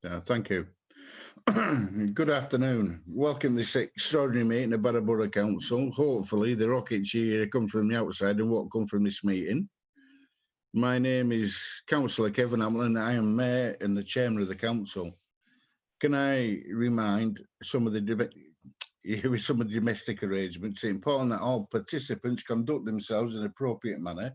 Thank you. Good afternoon. Welcome to this extraordinary meeting of Barra Borough Council. Hopefully the rockets here come from the outside and won't come from this meeting. My name is Councillor Kevin Hamlin. I am Mayor and the Chairman of the Council. Can I remind some of the domestic arrangements? It's important that all participants conduct themselves in an appropriate manner.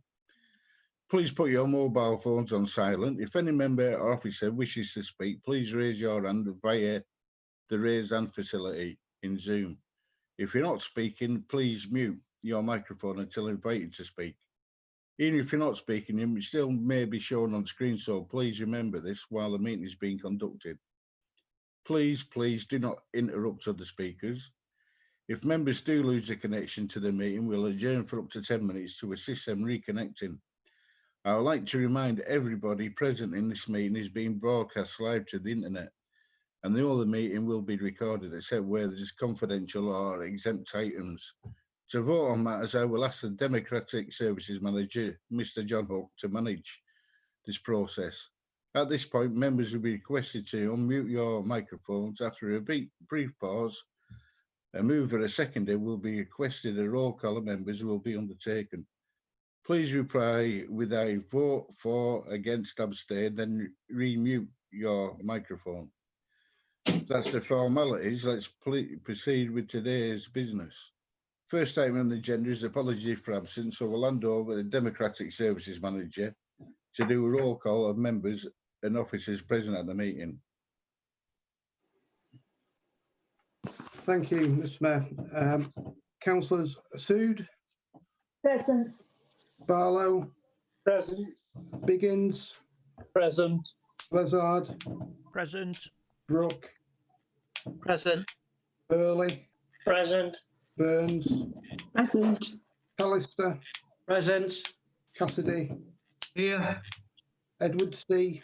Please put your mobile phones on silent. If any member or officer wishes to speak, please raise your hand via the raise hand facility in Zoom. If you're not speaking, please mute your microphone until invited to speak. Even if you're not speaking, you still may be shown on screen, so please remember this while the meeting is being conducted. Please do not interrupt other speakers. If members do lose a connection to the meeting, we'll adjourn for up to 10 minutes to assist them reconnecting. I would like to remind everybody present in this meeting is being broadcast live to the internet, and the whole meeting will be recorded except where there is confidential or exempt items. To vote on matters, I will ask the Democratic Services Manager, Mr. John Hook, to manage this process. At this point, members will be requested to unmute your microphones. After a brief pause, a mover, a seconder will be requested. A roll call of members will be undertaken. Please reply with a vote for, against, abstain, then remute your microphone. That's the formalities. Let's proceed with today's business. First item on the agenda is apology for absence, so we'll hand over the Democratic Services Manager to do a roll call of members and officers present at the meeting. Thank you, Mr. Mayor. Councillors Sood? Present. Barlow? Present. Biggins? Present. Lazard? Present. Brooke? Present. Burley? Present. Burns? Present. Callister? Present. Cassidy? Here. Edwards C?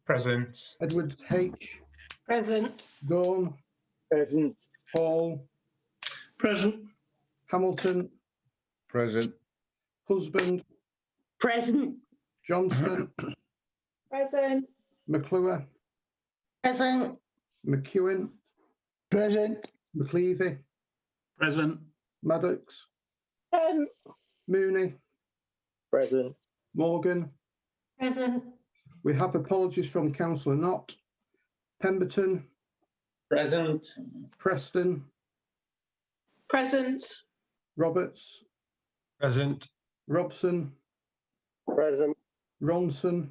Present. Edwards H? Present. Dawn? Present. Hall? Present. Hamilton? Present. Husband? Present. Johnston? Present. McClure? Present. McEwen? Present. McLeavy? Present. Maddox? Mooney? Present. Morgan? Present. We have apologies from Councillor Knott. Pemberton? Present. Preston? Present. Roberts? Present. Robson? Present. Ronson?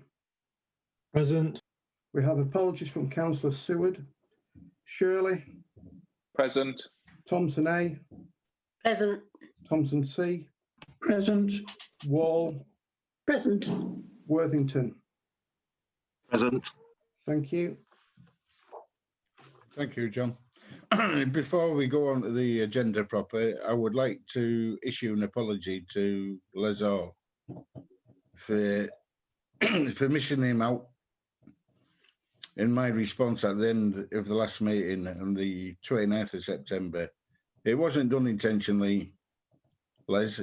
Present. We have apologies from Councillor Seward. Shirley? Present. Thompson A? Present. Thompson C? Present. Wall? Present. Worthington? Present. Thank you. Thank you, John. Before we go on to the agenda proper, I would like to issue an apology to Lazar for missing him out in my response at the end of the last meeting on the 29th of September. It wasn't done intentionally, Les.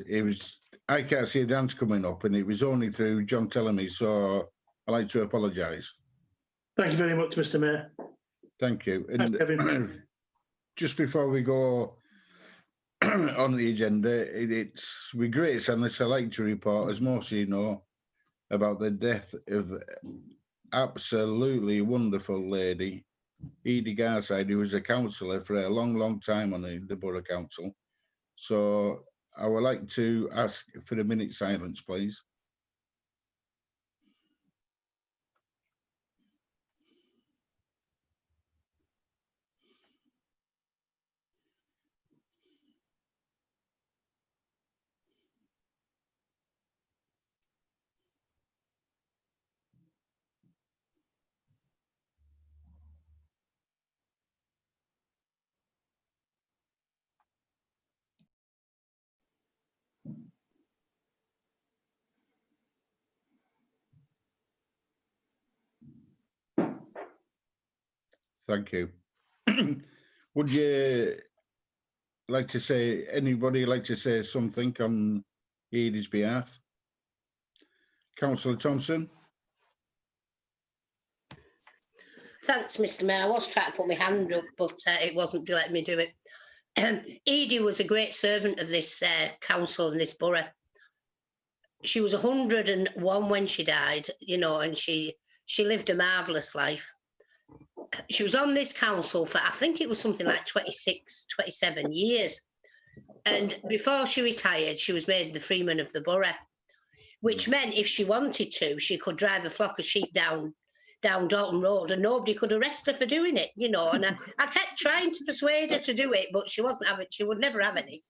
I can't see a dance coming up, and it was only through John telling me, so I'd like to apologise. Thank you very much, Mr. Mayor. Thank you. Thanks, And Kevin. just before we go on the agenda, it's with great sadness I'd like to report, as most of you know, about the death of absolutely wonderful lady, Edie Garside, who was a councillor for a long, long time on the Borough Council. So I would like to ask for a minute's silence, please. Thank you. Would you like to say, anybody like to say something on Edie's behalf? Councillor Thompson. Thanks, Mr. Mayor. I was trying to put my hand up, but it wasn't letting me do it. Edie was a great servant of this council and this borough. She was 101 when she died, you know, and she lived a marvellous life. She was on this council for, I think it was something like 26, 27 years. And before she retired, she was made the Freeman of the borough, which meant if she wanted to, she could drive a flock of sheep down Dalton Road and nobody could arrest her for doing it, you know. And I kept trying to persuade her to do it, but she wasn't having, she would never have any.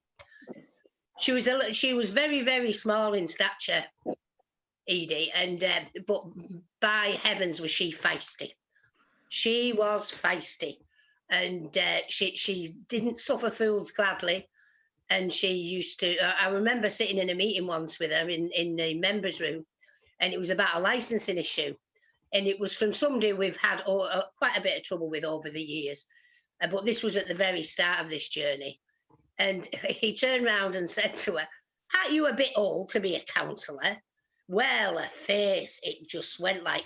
She was very, very small in stature, Edie, and but by heavens was she feisty. She was feisty, and she didn't suffer fools gladly. And she used to, I remember sitting in a meeting once with her in the members' room, and it was about a licensing issue. And it was from somebody we've had quite a bit of trouble with over the years. But this was at the very start of this journey. And he turned around and said to her, "Aren't you a bit old to be a councillor?" Well, her face, it just went like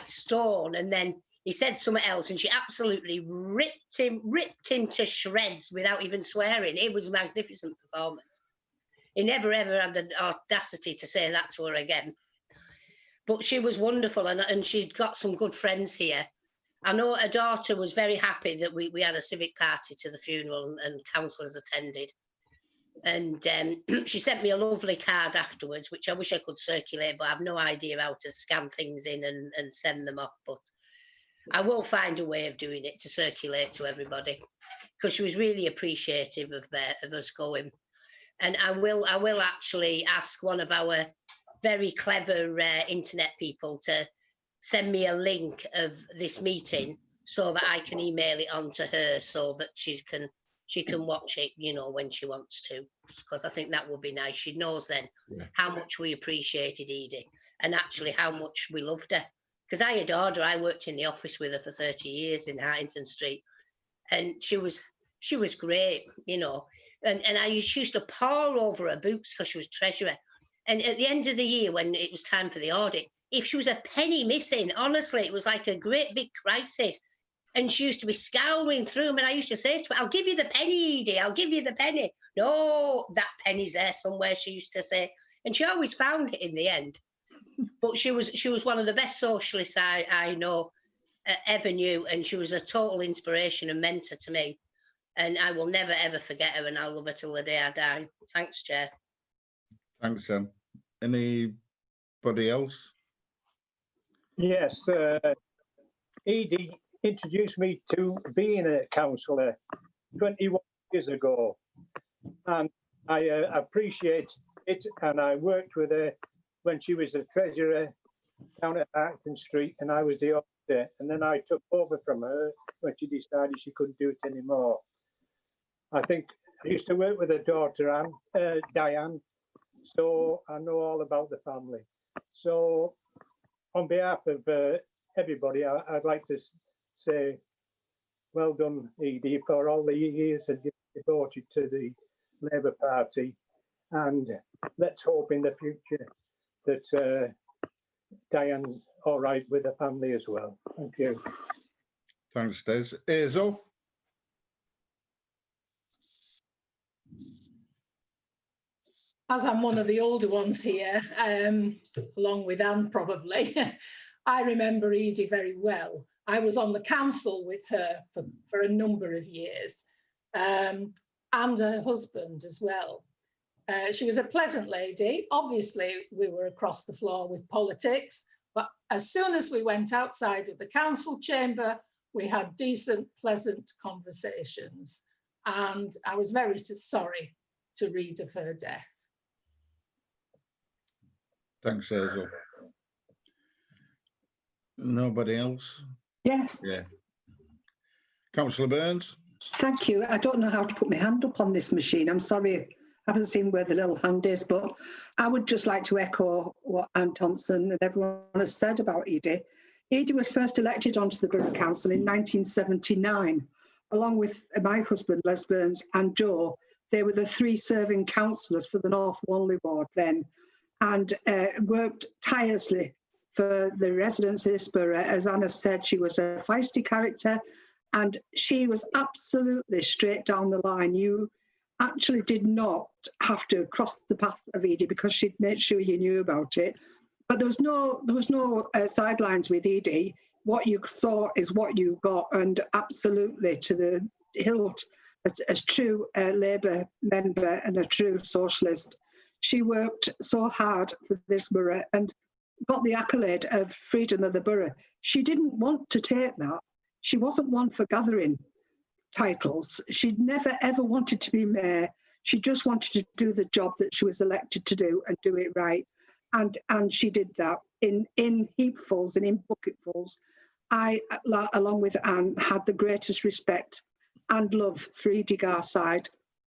stone. And then he said something else, and she absolutely ripped him to shreds without even swearing. It was a magnificent performance. He never, ever had the audacity to say that to her again. But she was wonderful, and she'd got some good friends here. I know her daughter was very happy that we had a civic party to the funeral and councillors attended. And she sent me a lovely card afterwards, which I wish I could circulate, but I have no idea how to scan things in and send them off. But I will find a way of doing it to circulate to everybody, because she was really appreciative of us going. And I will actually ask one of our very clever internet people to send me a link of this meeting so that I can email it on to her so that she can watch it, you know, when she wants to, because I think that would be nice. She knows then how much we appreciated Edie and actually how much we loved her, because I adored her. I worked in the office with her for 30 years in Hartington Street, and she was great, you know, and I used to pore over her books because she was treasurer. And at the end of the year, when it was time for the audit, if she was a penny missing, honestly, it was like a great big crisis. And she used to be scouring through them. And I used to say to her, "I'll give you the penny, Edie, I'll give you the penny." "No, that penny's there somewhere," she used to say. And she always found it in the end. But she was one of the best socialists I know, ever knew. And she was a total inspiration and mentor to me. And I will never, ever forget her, and I'll love her till the day I die. Thanks, Chair. Thanks, Sam. Anybody else? Yes, Edie introduced me to being a councillor 21 years ago, and I appreciate it. And I worked with her when she was the treasurer down at Acton Street, and I was the auditor. And then I took over from her when she decided she couldn't do it anymore. I think I used to work with her daughter, Diane, so I know all about the family. So on behalf of everybody, I'd like to say, well done, Edie, for all the years that you've devoted to the Labour Party. And let's hope in the future that Diane's all right with the family as well. Thank you. Thanks, Des. Hazel? As I'm one of the older ones here, along with Anne probably, I remember Edie very well. I was on the council with her for a number of years, and her husband as well. She was a pleasant lady. Obviously, we were across the floor with politics, but as soon as we went outside of the council chamber, we had decent, pleasant conversations. And I was very sorry to read of her death. Thanks, Hazel. Nobody else? Yes. Yeah. Councillor Burns? Thank you. I don't know how to put my hand up on this machine. I'm sorry, I haven't seen where the little hand is, but I would just like to echo what Anne Thompson and everyone has said about Edie. Edie was first elected onto the Borough Council in 1979, along with my husband, Les Burns, and Joe. They were the three serving councillors for the North Wanley ward then, and worked tirelessly for the residents of this borough. As Anna said, she was a feisty character and she was absolutely straight down the line. You actually did not have to cross the path of Edie because she'd made sure you knew about it. But there was no sidelines with Edie. What you saw is what you got, and absolutely to the hilt, a true Labour member and a true socialist. She worked so hard for this borough and got the accolade of freedom of the borough. She didn't want to take that. She wasn't one for gathering titles. She'd never ever wanted to be mayor. She just wanted to do the job that she was elected to do and do it right. And she did that in heapfuls and in bucketfuls. I, along with Anne, had the greatest respect and love for Edie Garside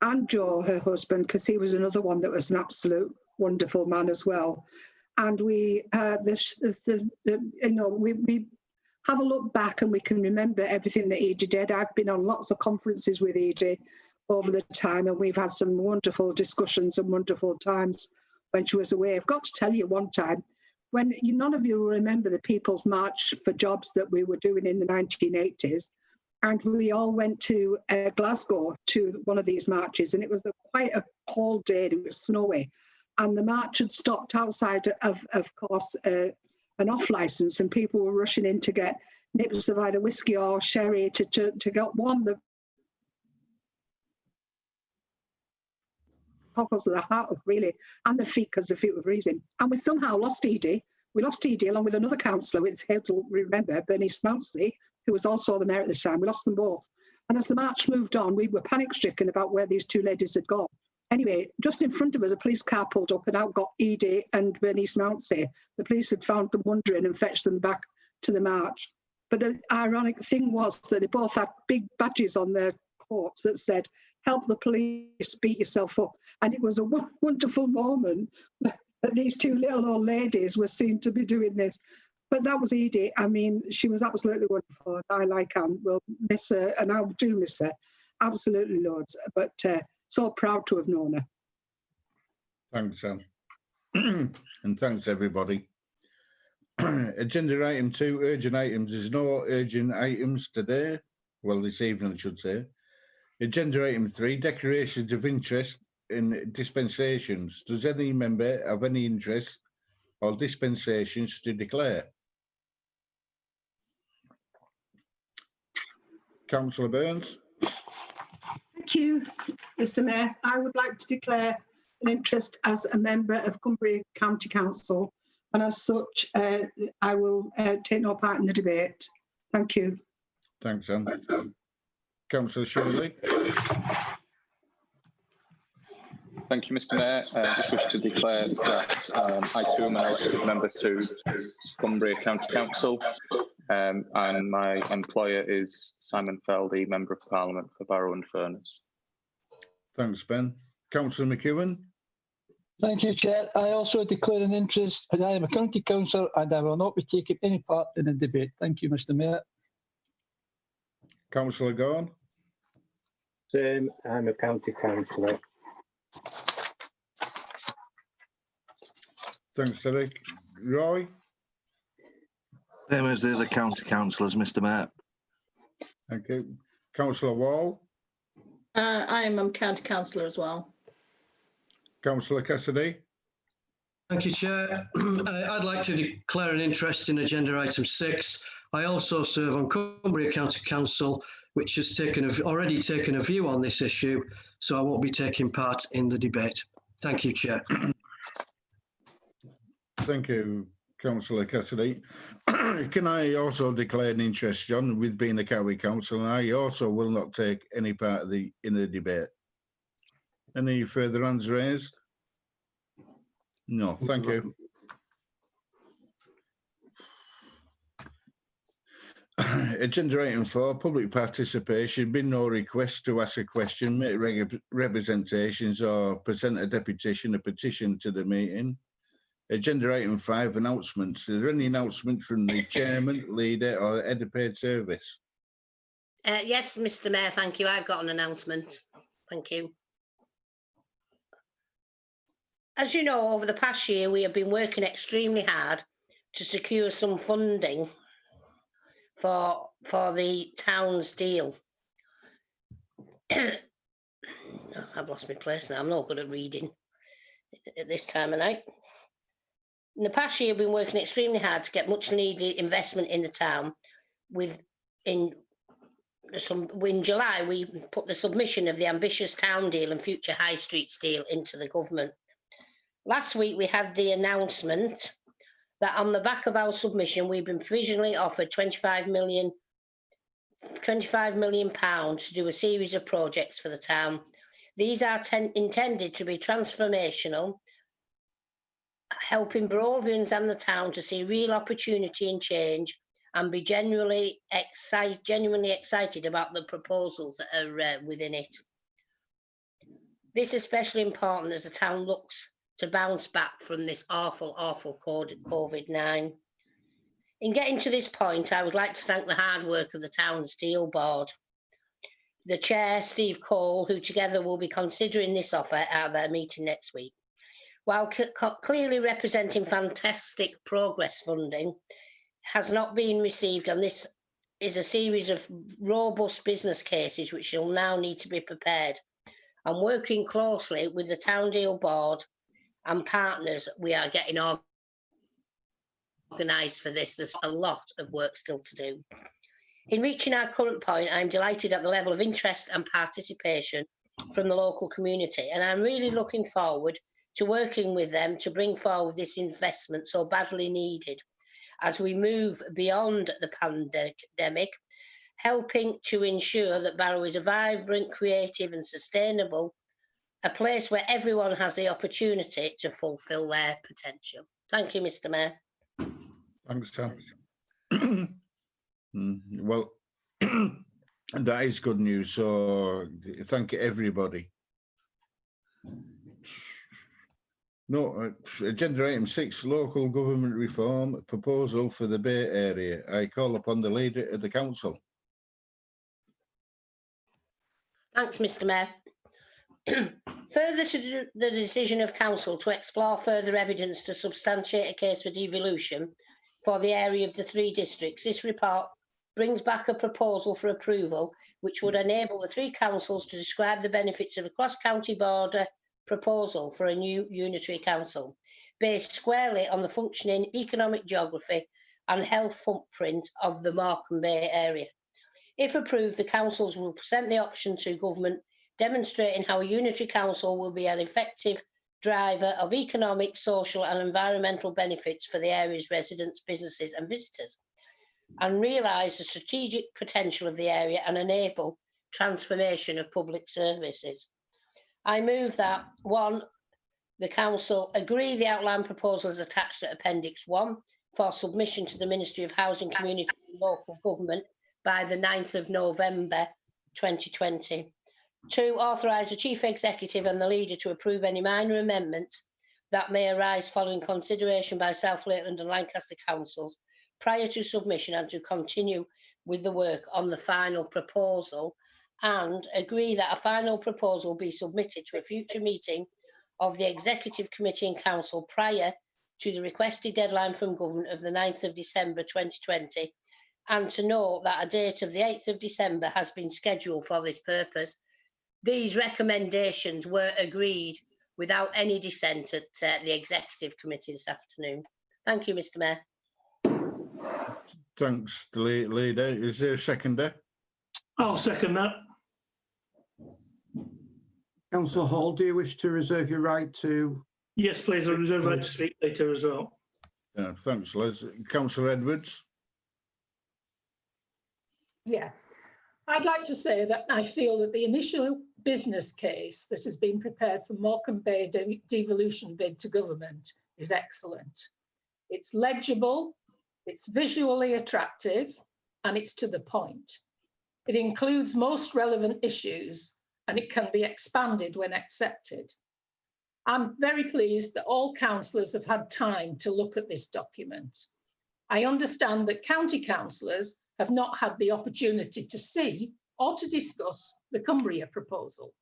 and Joe, her husband, because he was another one that was an absolute wonderful man as well. And we have a look back and we can remember everything that Edie did. I've been on lots of conferences with Edie over the time, and we've had some wonderful discussions and wonderful times when she was away. I've got to tell you one time, when none of you will remember the People's March for Jobs that we were doing in the 1980s, and we all went to Glasgow to one of these marches, and it was quite a cold day, it was snowy, and the march had stopped outside of course, an off licence, and people were rushing in to get nips of either whiskey or sherry to get warm the cockles of the heart, really, and the feet, because the feet were freezing. And we somehow lost Edie. We lost Edie along with another councillor, which you'll remember, Bernice Mountsley, who was also the mayor at the time. We lost them both. And as the march moved on, we were panic-stricken about where these two ladies had gone. Anyway, just in front of us, a police car pulled up and out got Edie and Bernice Mountsley. The police had found them wandering and fetched them back to the march. But the ironic thing was that they both had big badges on their coats that said, "Help the police, beat yourself up." And it was a wonderful moment that these two little old ladies were seen to be doing this. But that was Edie. I mean, she was absolutely wonderful. I, like Anne, will miss her, and I do miss her, absolutely loads. But so proud to have known her. Thanks, Anne. And thanks, everybody. Agenda item 2, urgent items. There's no urgent items today. Well, this evening, I should say. Agenda item 3, declarations of interest in dispensations. Does any member have any interest or dispensations to declare? Councillor Burns. Thank you, Mr. Mayor. I would like to declare an interest as a member of Cumbria County Council, and as such, I will take no part in the debate. Thank you. Thanks, Anne. Councillor Shirley. Thank you, Mr. Mayor. I just wish to declare that I too am an elected member to Cumbria County Council, and my employer is Simon Feldy, Member of Parliament for Barrow and Furness. Thanks, Ben. Councillor McEwen. Thank you, Chair. I also declare an interest as I am a county councillor and I will not be taking any part in the debate. Thank you, Mr. Mayor. Councillor Gorn. Same, I'm a county councillor. Thanks, Derek. Roy. Same as the other county councillors, Mr. Mayor. Thank you. Councillor Wall. I am a county councillor as well. Councillor Cassidy. Thank you, Chair. I'd like to declare an interest in agenda item 6. I also serve on Cumbria County Council, which has already taken a view on this issue, so I won't be taking part in the debate. Thank you, Chair. Thank you, Councillor Cassidy. Can I also declare an interest, John, with being a county council, and I also will not take any part in the debate. Any further hands raised? No, thank you. Agenda item 4, public participation. Been no request to ask a question, make representations or present a deputation, a petition to the meeting. Agenda item 5, announcements. Are there any announcements from the chairman, leader or head of paid service? Yes, Mr. Mayor, thank you. I've got an announcement. Thank you. As you know, over the past year, we have been working extremely hard to secure some funding for the town's deal. I've lost my place now. I'm not good at reading at this time of night. In the past year, I've been working extremely hard to get much needed investment in the town. In July, we put the submission of the ambitious town deal and future high streets deal into the government. Last week, we had the announcement that on the back of our submission, we've been provisionally offered £25 million to do a series of projects for the town. These are intended to be transformational, helping Barovians and the town to see real opportunity and change and be genuinely excited about the proposals that are within it. This is especially important as the town looks to bounce back from this awful COVID-19. In getting to this point, I would like to thank the hard work of the town's deal board. The chair, Steve Cole, who together will be considering this offer at their meeting next week. While clearly representing fantastic progress funding, has not been received, and this is a series of robust business cases which will now need to be prepared. And working closely with the town deal board and partners, we are getting organised for this. There's a lot of work still to do. In reaching our current point, I'm delighted at the level of interest and participation from the local community, and I'm really looking forward to working with them to bring forward this investment so badly needed as we move beyond the pandemic, helping to ensure that Barrow is a vibrant, creative and sustainable, a place where everyone has the opportunity to fulfil their potential. Thank you, Mr. Mayor. Thanks, Tom. Well, that is good news. So thank you, everybody. No, agenda item 6, local government reform proposal for the Bay Area. I call upon the leader of the council. Thanks, Mr. Mayor. Further to the decision of council to explore further evidence to substantiate a case for devolution for the area of the 3 districts, this report brings back a proposal for approval which would enable the 3 councils to describe the benefits of a cross-county border proposal for a new unitary council based squarely on the functioning economic geography and health footprint of the Morecambe Bay area. If approved, the councils will present the option to government, demonstrating how a unitary council will be an effective driver of economic, social and environmental benefits for the area's residents, businesses and visitors, and realise the strategic potential of the area and enable transformation of public services. I move that 1, the council agree the outline proposal is attached to Appendix 1 for submission to the Ministry of Housing, Community and Local Government by the 9th of November 2020. 2, authorise the Chief Executive and the Leader to approve any minor amendments that may arise following consideration by South Lakeland and Lancaster councils prior to submission, and to continue with the work on the final proposal, and agree that a final proposal be submitted to a future meeting of the Executive Committee and Council prior to the requested deadline from Government of the 9th of December 2020, and to note that a date of the 8th of December has been scheduled for this purpose. These recommendations were agreed without any dissent at the Executive Committee this afternoon. Thank you, Mr. Mayor. Thanks, Leader. Is there a seconder? I'll second that. Councillor Hall, do you wish to reserve your right to? Yes, please. I reserve right to speak later as well. Thanks, Les. Councillor Edwards. Yeah, I'd like to say that I feel that the initial business case that has been prepared for Morecambe Bay devolution bid to government is excellent. It's legible, it's visually attractive, and it's to the point. It includes most relevant issues, and it can be expanded when accepted. I'm very pleased that all councillors have had time to look at this document. I understand that county councillors have not had the opportunity to see or to discuss the Cumbria proposal.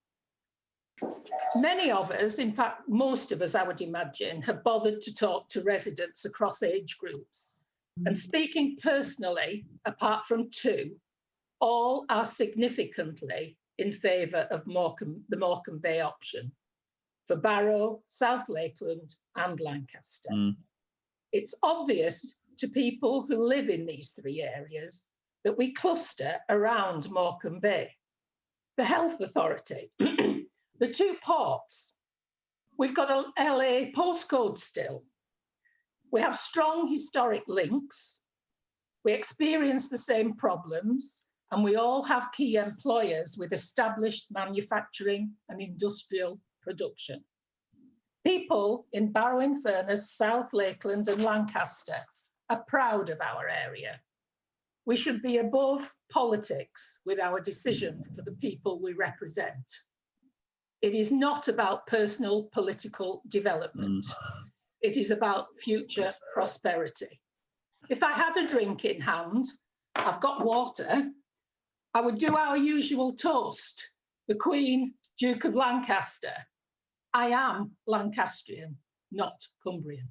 Many of us, in fact, most of us, I would imagine, have bothered to talk to residents across age groups. And speaking personally, apart from two, all are significantly in favour of the Morecambe Bay option for Barrow, South Lakeland and Lancaster. It's obvious to people who live in these three areas that we cluster around Morecambe Bay. The Health Authority, the two ports, we've got a LA postcode still. We have strong historic links. We experience the same problems, and we all have key employers with established manufacturing and industrial production. People in Barrow-in-Furness, South Lakeland and Lancaster are proud of our area. We should be above politics with our decision for the people we represent. It is not about personal political development. It is about future prosperity. If I had a drink in hand, I've got water, I would do our usual toast, the Queen, Duke of Lancaster. I am Lancastrian, not Cumbrian.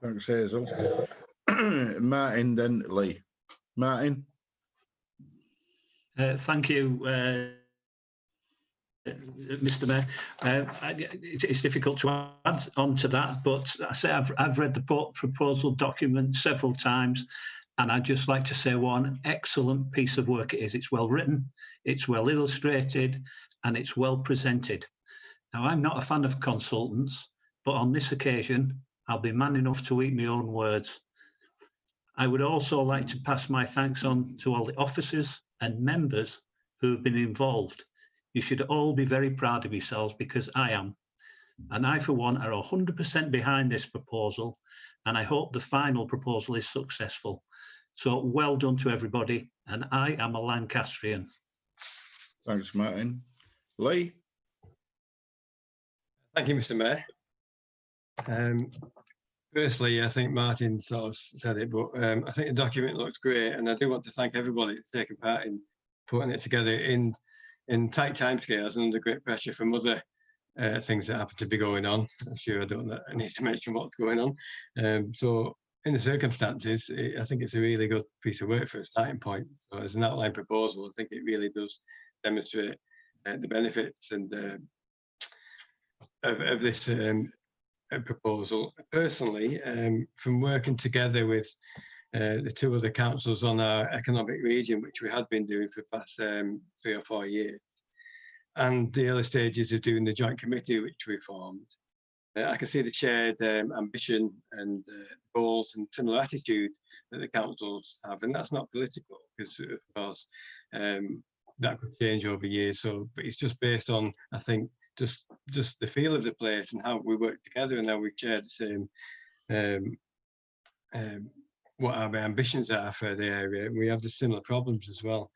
Thanks, Hazel. Martin, then Lee. Martin? Thank you, Mr. Mayor. It's difficult to add on to that, but I say I've read the proposal document several times, and I'd just like to say what an excellent piece of work it is. It's well written, it's well illustrated, and it's well presented. Now, I'm not a fan of consultants, but on this occasion, I'll be man enough to eat my own words. I would also like to pass my thanks on to all the officers and members who have been involved. You should all be very proud of yourselves, because I am. And I, for one, are 100% behind this proposal, and I hope the final proposal is successful. So well done to everybody, and I am a Lancastrian. Thanks, Martin. Lee? Thank you, Mr. Mayor. Firstly, I think Martin sort of said it, but I think the document looks great, and I do want to thank everybody that's taken part in putting it together in tight timescales and under great pressure from other things that happen to be going on. I'm sure I don't need to mention what's going on. So in the circumstances, I think it's a really good piece of work for a starting point. So as an outline proposal, I think it really does demonstrate the benefits and of this proposal. Personally, from working together with the two other councils on our economic region, which we had been doing for the past 3 or 4 years, and the early stages of doing the joint committee which we formed, I can see the shared ambition and goals and similar attitude that the councils have, and that's not political, because of course that could change over years. So, but it's just based on, I think, just the feel of the place and how we work together, and how we share the same what our ambitions are for the area. We have the similar problems as well.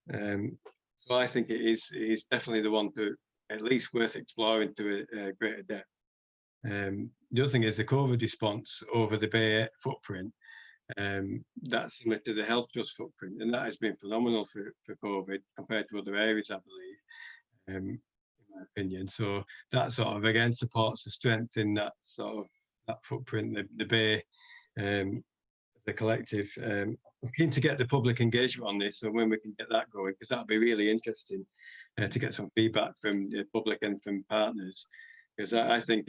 So I think it is definitely the one to at least worth exploring to a greater depth. The other thing is the COVID response over the Bay footprint. That's similar to the Health Trust footprint, and that has been phenomenal for COVID compared to other areas, I believe, in my opinion. So that sort of again supports the strength in that sort of that footprint, the Bay, the collective. I'm keen to get the public engagement on this, and when we can get that going, because that'll be really interesting to get some feedback from the public and from partners. Because I think,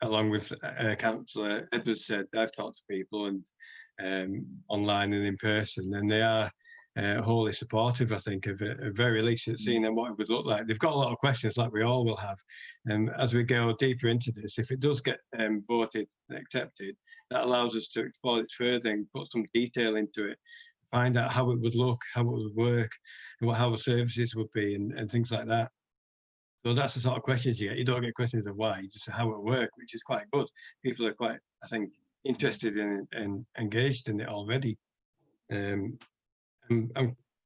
along with Councillor Edwards said, I've talked to people and online and in person, and they are wholly supportive, I think, of it, at very least at seeing what it would look like. They've got a lot of questions, like we all will have. As we go deeper into this, if it does get voted and accepted, that allows us to explore it further and put some detail into it, find out how it would look, how it would work, and how the services would be, and things like that. So that's the sort of questions you get. You don't get questions of why, just how it work, which is quite good. People are quite, I think, interested in and engaged in it already. I'm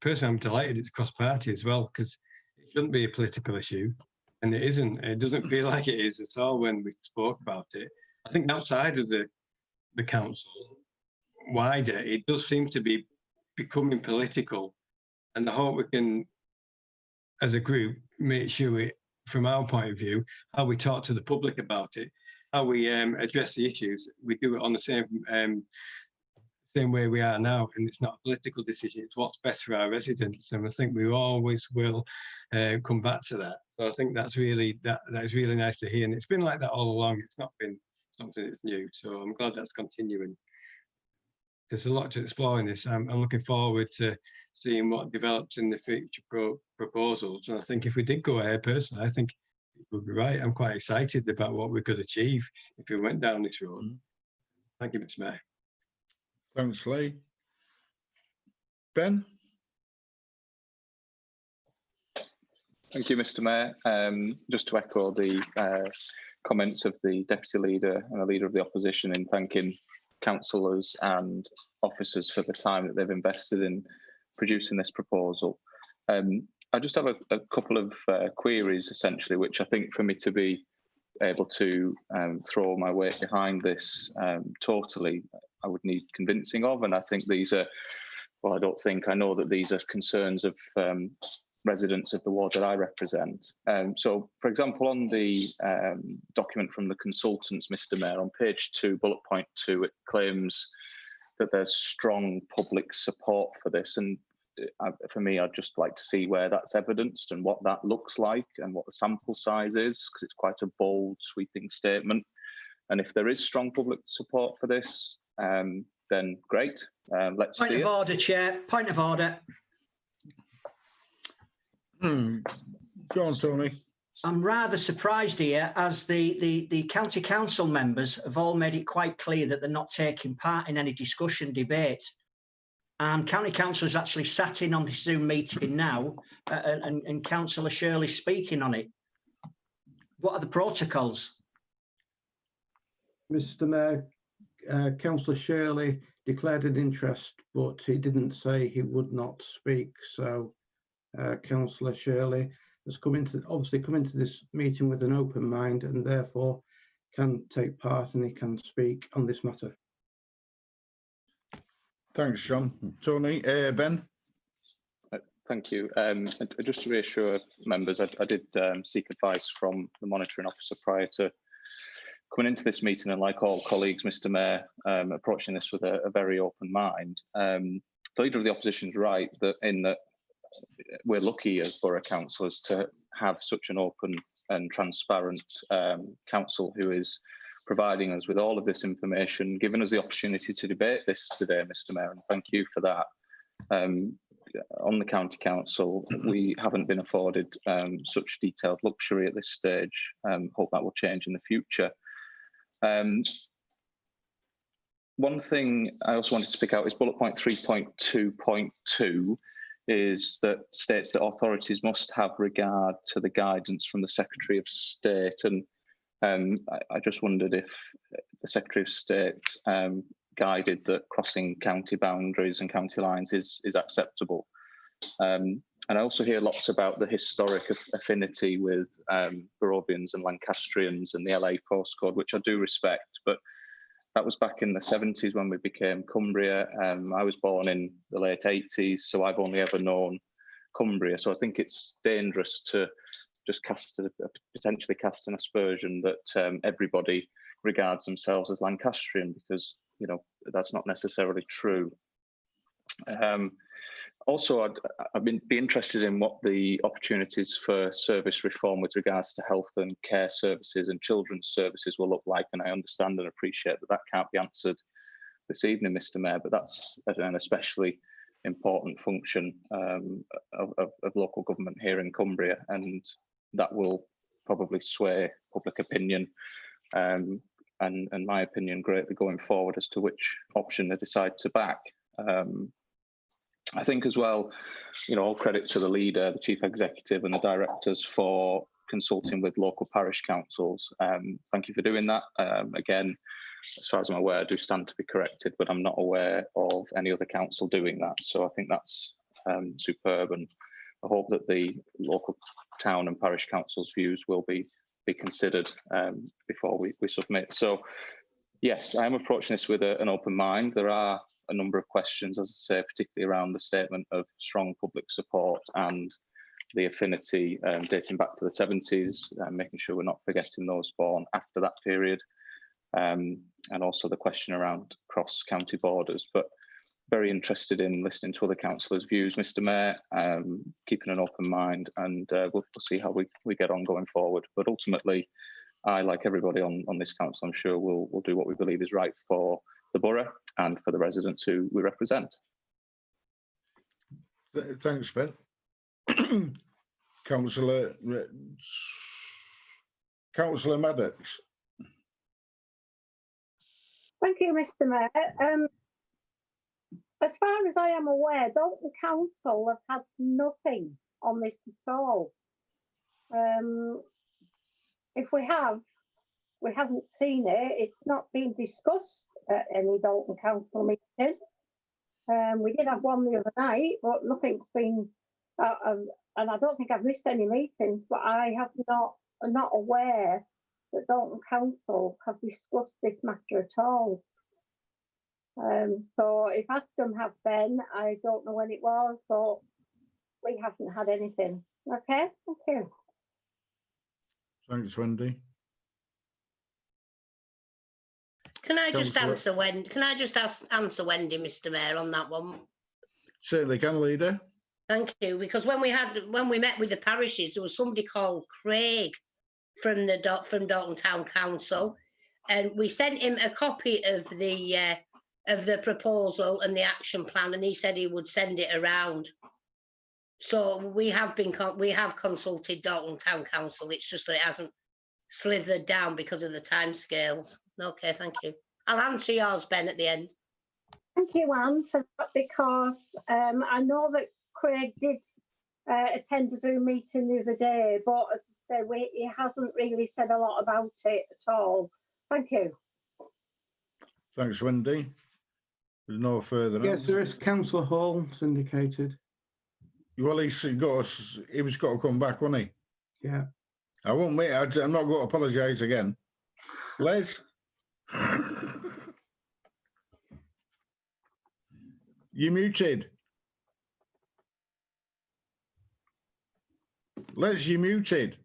personally, I'm delighted it's cross-party as well, because it shouldn't be a political issue, and it isn't. It doesn't feel like it is at all when we spoke about it. I think outside of the council, wider, it does seem to be becoming political, and I hope we can as a group, make sure we, from our point of view, how we talk to the public about it, how we address the issues, we do it on the same way we are now, and it's not a political decision, it's what's best for our residents, and I think we always will come back to that. So I think that's really that is really nice to hear, and it's been like that all along. It's not been something that's new, so I'm glad that's continuing. There's a lot to explore in this. I'm looking forward to seeing what develops in the future proposals, and I think if we did go ahead, personally, I think it would be right. I'm quite excited about what we could achieve if we went down this road. Thank you, Mr. Mayor. Thanks, Lee. Ben? Thank you, Mr. Mayor. Just to echo the comments of the Deputy Leader and the Leader of the Opposition in thanking councillors and officers for the time that they've invested in producing this proposal. I just have a couple of queries, essentially, which I think for me to be able to throw my weight behind this totally, I would need convincing of. And I think these are, well, I know that these are concerns of residents of the ward that I represent. So, for example, on the document from the consultants, Mr. Mayor, on page 2, bullet point 2, it claims that there's strong public support for this. And for me, I'd just like to see where that's evidenced and what that looks like and what the sample size is, because it's quite a bold, sweeping statement. And if there is strong public support for this, then great. Let's see it. Point of order, Chair. Point of order. Go on, Tony. I'm rather surprised here, as the county council members have all made it quite clear that they're not taking part in any discussion, debate. And county council has actually sat in on this Zoom meeting now, and Councillor Shirley speaking on it. What are the protocols? Mr. Mayor, Councillor Shirley declared an interest, but he didn't say he would not speak. So Councillor Shirley has obviously come into this meeting with an open mind, and therefore can take part and he can speak on this matter. Thanks, John. Tony, Ben? Thank you. Just to reassure members, I did seek advice from the monitoring officer prior to coming into this meeting, and like all colleagues, Mr. Mayor, approaching this with a very open mind. The Leader of the Opposition is right that we're lucky as borough councillors to have such an open and transparent council who is providing us with all of this information, giving us the opportunity to debate this today, Mr. Mayor, and thank you for that. On the County Council, we haven't been afforded such detailed luxury at this stage. Hope that will change in the future. One thing I also wanted to pick out is bullet point 3.2.2 is that states that authorities must have regard to the guidance from the Secretary of State. And I just wondered if the Secretary of State guided that crossing county boundaries and county lines is acceptable. And I also hear lots about the historic affinity with Barrovians and Lancastrians and the LA postcode, which I do respect, but that was back in the 70s when we became Cumbria. I was born in the late 80s, so I've only ever known Cumbria. So I think it's dangerous to just potentially cast an aspersion that everybody regards themselves as Lancastrian, because that's not necessarily true. Also, I'd be interested in what the opportunities for service reform with regards to health and care services and children's services will look like. And I understand and appreciate that can't be answered this evening, Mr. Mayor, but that's an especially important function of local government here in Cumbria, and that will probably sway public opinion and my opinion greatly going forward as to which option they decide to back. I think as well, all credit to the leader, the chief executive and the directors for consulting with local parish councils. Thank you for doing that. Again, as far as I'm aware, I do stand to be corrected, but I'm not aware of any other council doing that. So I think that's superb, and I hope that the local town and parish councils' views will be considered before we submit. So yes, I am approaching this with an open mind. There are a number of questions, as I say, particularly around the statement of strong public support and the affinity dating back to the 70s, making sure we're not forgetting those born after that period, and also the question around cross-county borders. But very interested in listening to other councillors' views, Mr. Mayor, keeping an open mind, and we'll see how we get on going forward. But ultimately, I, like everybody on this council, I'm sure we'll do what we believe is right for the borough and for the residents who we represent. Thanks, Ben. Councillor Maddox. Thank you, Mr. Mayor. As far as I am aware, Dalton Council have had nothing on this at all. If we have, we haven't seen it. It's not been discussed at any Dalton Council meeting. We did have one the other night, but nothing's been, and I don't think I've missed any meetings, but I have not aware that Dalton Council have discussed this matter at all. So if Askham have been, I don't know when it was, but we haven't had anything. Okay, thank you. Thanks, Wendy. Can I just Councillor- answer Wendy? Can I just answer Wendy, Mr. Mayor, on that one? Certainly can, Leader. Thank you. Because when we met with the parishes, there was somebody called Craig from Dalton Town Council, and we sent him a copy of the proposal and the action plan, and he said he would send it around. So we have consulted Dalton Town Council. It's just that it hasn't slithered down because of the timescales. Okay, thank you. I'll answer yours, Ben, at the end. Thank you, Anne, for that, because I know that Craig did attend a Zoom meeting the other day, but as I say, he hasn't really said a lot about it at all. Thank you. Thanks, Wendy. There's no further. Yes, there is Councillor Hall syndicated. Well, he was got to come back, wasn't he? Yeah. I won't wait. I'm not going to apologise again. Les? You muted. Les, you muted.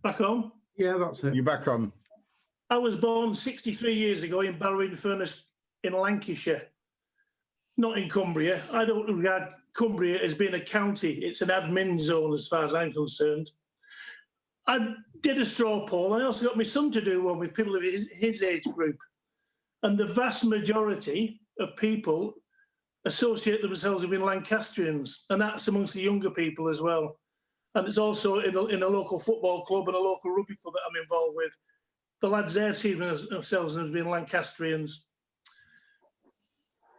Back on? Yeah, that's it. You're back on. I was born 63 years ago in Barrow-in-Furness in Lancashire, not in Cumbria. I don't regard Cumbria as being a county. It's an admin zone as far as I'm concerned. I did a straw poll, and I also got my son to do one with people of his age group. And the vast majority of people associate themselves with being Lancastrians, and that's amongst the younger people as well. And it's also in a local football club and a local rugby club that I'm involved with. The lads there see themselves as being Lancastrians.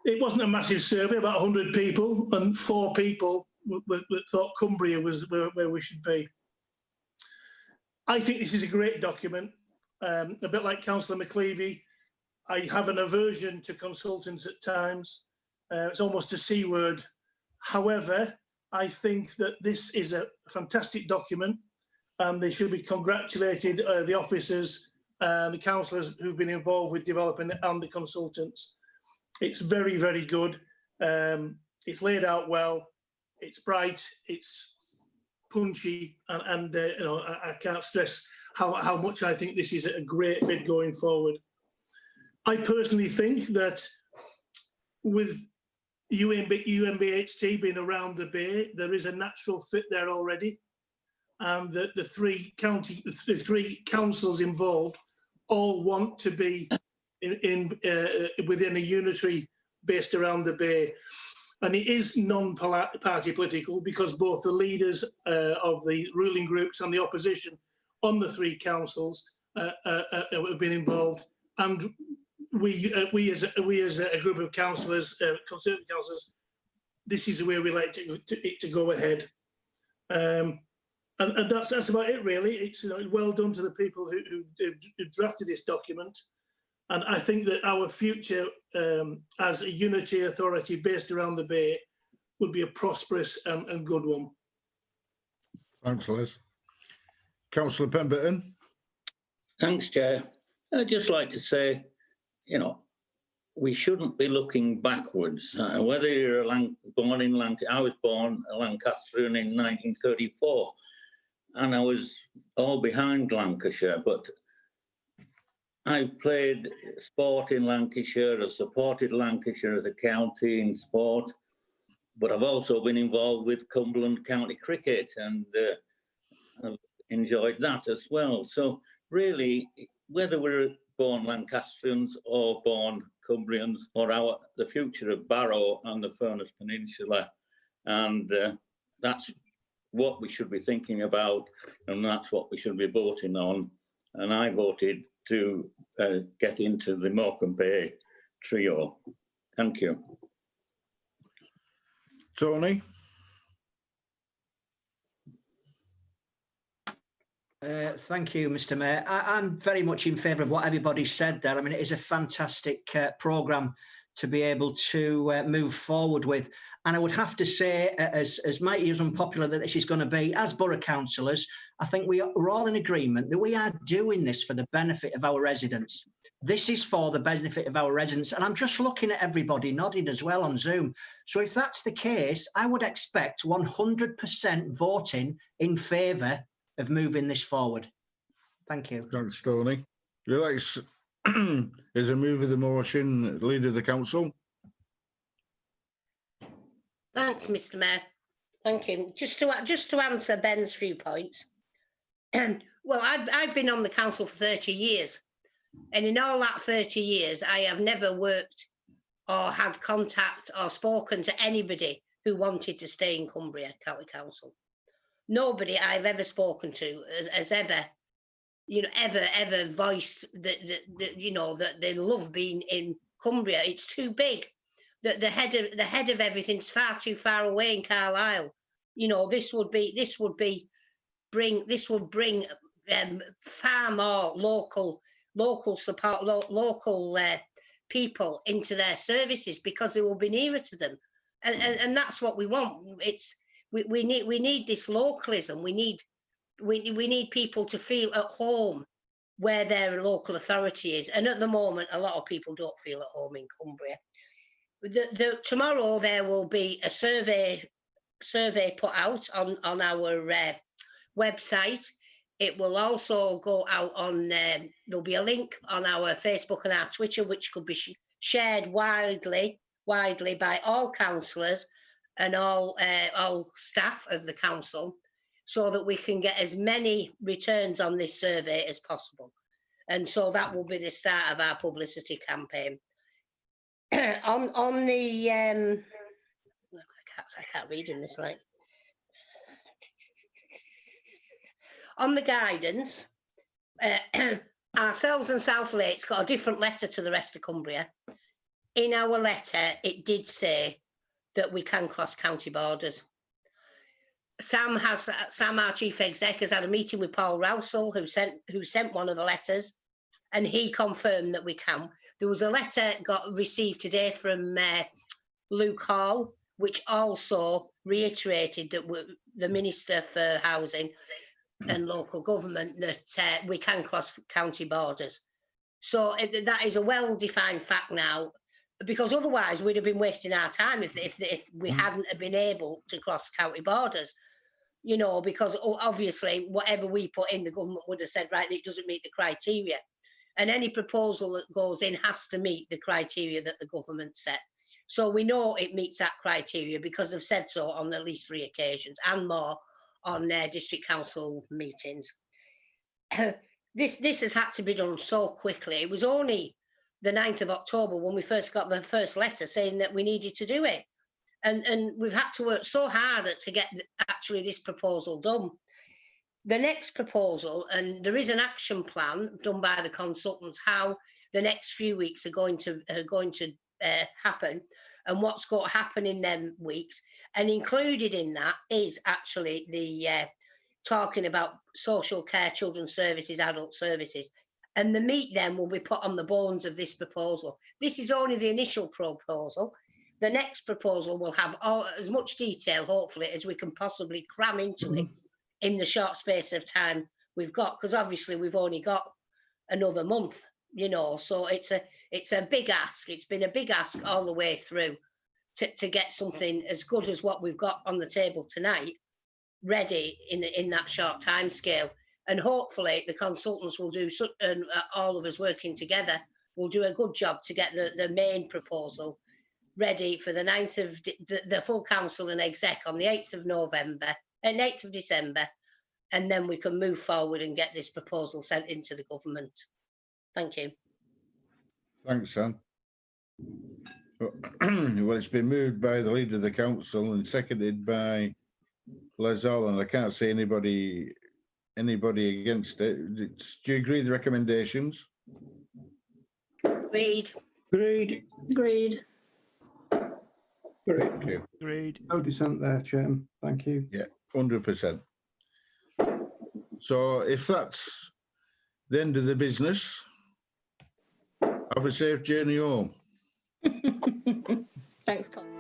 It wasn't a massive survey, about 100 people, and 4 people thought Cumbria was where we should be. I think this is a great document. A bit like Councillor McLeavy, I have an aversion to consultants at times. It's almost a C word. However, I think that this is a fantastic document, and they should be congratulated, the officers and the councillors who've been involved with developing it and the consultants. It's very, very good. It's laid out well. It's bright. It's punchy, and you know, I can't stress how much I think this is a great bid going forward. I personally think that with UMBHT being around the Bay, there is a natural fit there already, and that the three councils involved all want to be within a unitary based around the Bay. And it is non-party political, because both the leaders of the ruling groups and the opposition on the 3 councils have been involved, and we as a group of councillors, Conservative councillors, this is the way we like it to go ahead. And that's about it, really. It's, you know, well done to the people who drafted this document. And I think that our future as a unity authority based around the Bay will be a prosperous and good one. Thanks, Les. Councillor Pemberton. Thanks, Chair. I'd just like to say you know, we shouldn't be looking backwards. Whether you're born in Lancaster, I was born in Lancaster in 1934, and I was all behind Lancashire, but I played sport in Lancashire, I've supported Lancashire as a county in sport, but I've also been involved with Cumberland County Cricket, and I've enjoyed that as well. So really, whether we're born Lancastrians or born Cumbrians, or the future of Barrow and the Furness Peninsula, and that's what we should be thinking about, and that's what we should be voting on. And I voted to get into the Morecambe Bay trio. Thank you. Tony? Thank you, Mr. Mayor. I'm very much in favour of what everybody said there. I mean, it is a fantastic programme to be able to move forward with. And I would have to say, as mighty as unpopular that this is going to be, as borough councillors, I think we're all in agreement that we are doing this for the benefit of our residents. This is for the benefit of our residents. And I'm just looking at everybody nodding as well on Zoom. So if that's the case, I would expect 100% voting in favour of moving this forward. Thank you. Thanks, Tony. As a move of the motion, Leader of the Council. Thanks, Mr. Mayor. Thank you. Just to answer Ben's few points. Well, I've been on the council for 30 years, and in all that 30 years, I have never worked or had contact or spoken to anybody who wanted to stay in Cumbria County Council. Nobody I've ever spoken to has ever, ever voiced that they love being in Cumbria. It's too big. The head of everything's far too far away in Carlisle. This would bring far more local support, local people into their services, because they will be nearer to them, and that's what we want. We need this localism. We need people to feel at home where their local authority is. And at the moment, a lot of people don't feel at home in Cumbria. Tomorrow there will be a survey put out on our website. It will also go out on. There'll be a link on our Facebook and our Twitter, which could be shared widely by all councillors and all staff of the council, so that we can get as many returns on this survey as possible. And so that will be the start of our publicity campaign. On the I can't read in this light. On the guidance, ourselves and South Lake's got a different letter to the rest of Cumbria. In our letter, it did say that we can cross county borders. Sam, our chief exec, has had a meeting with Paul Rousell, who sent one of the letters, and he confirmed that we can. There was a letter received today from Luke Hall, which also reiterated that the Minister for Housing and Local Government, that we can cross county borders. So that is a well-defined fact now, because otherwise we'd have been wasting our time if we hadn't been able to cross county borders. Because obviously whatever we put in, the government would have said, right, it doesn't meet the criteria. And any proposal that goes in has to meet the criteria that the government set. So we know it meets that criteria because they've said so on at least 3 occasions, and more on their district council meetings. This has had to be done so quickly. It was only the 9th of October when we first got the first letter saying that we needed to do it. And we've had to work so hard to get actually this proposal done. The next proposal, and there is an action plan done by the consultants, how the next few weeks are going to happen, and what's going to happen in them weeks. And included in that is actually the talking about social care, children's services, adult services. And the meat then will be put on the bones of this proposal. This is only the initial proposal. The next proposal will have as much detail, hopefully, as we can possibly cram into it in the short space of time we've got, because obviously we've only got another month, so it's it's a big ask. It's been a big ask all the way through to get something as good as what we've got on the table tonight ready in that short time scale. And hopefully the consultants will do, and all of us working together will do a good job to get the main proposal ready for the 9th of the full council and exec on the 8th of November and 8th of December, and then we can move forward and get this proposal sent into the government. Thank you. Thanks, Sam. Well, it's been moved by the leader of the council and seconded by Les Hall, and I can't see anybody against it. Do you agree with the recommendations? Agreed. Agreed. Agreed. Thank you. Agreed. No dissent there, Chairman. Thank you. Yeah, 100%. So if that's the end of the business, have a safe journey home. Thanks, Colin.